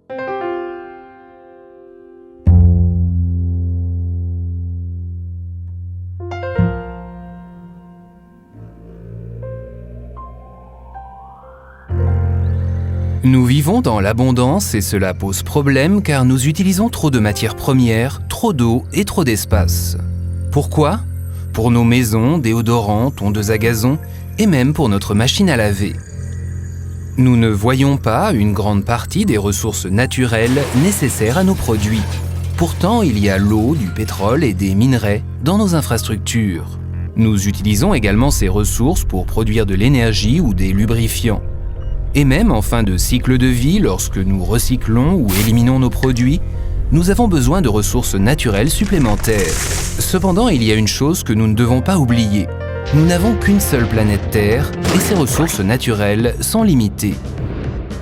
Nous vivons dans l'abondance et cela pose problème car nous utilisons trop de matières premières, trop d'eau et trop d'espace. Pourquoi ? Pour nos maisons, déodorants, tondeuses à gazon et même pour notre machine à laver. Nous ne voyons pas une grande partie des ressources naturelles nécessaires à nos produits. Pourtant, il y a l'eau, du pétrole et des minerais dans nos infrastructures. Nous utilisons également ces ressources pour produire de l'énergie ou des lubrifiants. Et même en fin de cycle de vie, lorsque nous recyclons ou éliminons nos produits, nous avons besoin de ressources naturelles supplémentaires. Cependant, il y a une chose que nous ne devons pas oublier. Nous n'avons qu'une seule planète Terre et ses ressources naturelles sont limitées.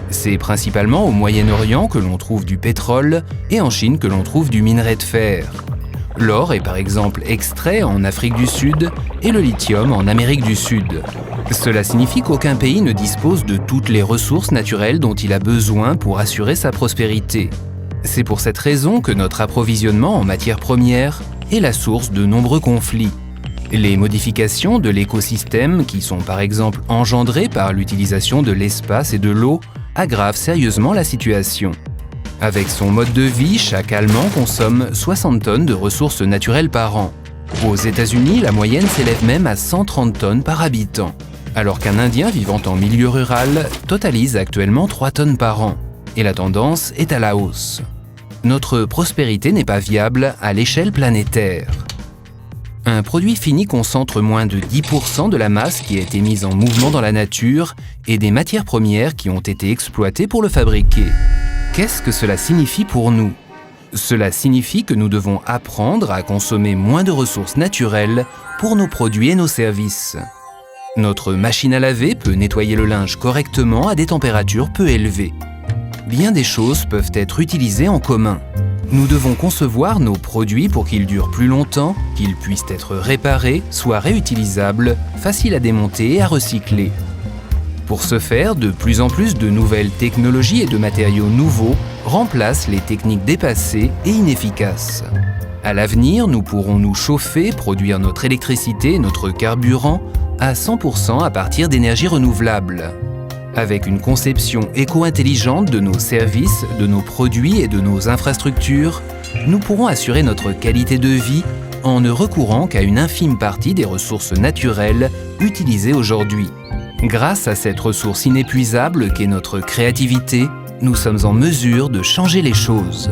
C'est principalement au Moyen-Orient que l'on trouve du pétrole et en Chine que l'on trouve du minerai de fer. L'or est par exemple extrait en Afrique du Sud et le lithium en Amérique du Sud. Cela signifie qu'aucun pays ne dispose de toutes les ressources naturelles dont il a besoin pour assurer sa prospérité. C'est pour cette raison que notre approvisionnement en matières premières est la source de nombreux conflits. Les modifications de l'écosystème, qui sont par exemple engendrées par l'utilisation de l'espace et de l'eau, aggravent sérieusement la situation. Avec son mode de vie, chaque Allemand consomme 60 tonnes de ressources naturelles par an. Aux États-Unis, la moyenne s'élève même à 130 tonnes par habitant, alors qu'un Indien vivant en milieu rural totalise actuellement 3 tonnes par an. Et la tendance est à la hausse. Notre prospérité n'est pas viable à l'échelle planétaire. Un produit fini concentre moins de 10% de la masse qui a été mise en mouvement dans la nature et des matières premières qui ont été exploitées pour le fabriquer. Qu'est-ce que cela signifie pour nous ? Cela signifie que nous devons apprendre à consommer moins de ressources naturelles pour nos produits et nos services. Notre machine à laver peut nettoyer le linge correctement à des températures peu élevées. Bien des choses peuvent être utilisées en commun. Nous devons concevoir nos produits pour qu'ils durent plus longtemps, qu'ils puissent être réparés, soient réutilisables, faciles à démonter et à recycler. Pour ce faire, de plus en plus de nouvelles technologies et de matériaux nouveaux remplacent les techniques dépassées et inefficaces. À l'avenir, nous pourrons nous chauffer, produire notre électricité, notre carburant à 100% à partir d'énergies renouvelables. Avec une conception éco-intelligente de nos services, de nos produits et de nos infrastructures, nous pourrons assurer notre qualité de vie en ne recourant qu'à une infime partie des ressources naturelles utilisées aujourd'hui. Grâce à cette ressource inépuisable qu'est notre créativité, nous sommes en mesure de changer les choses.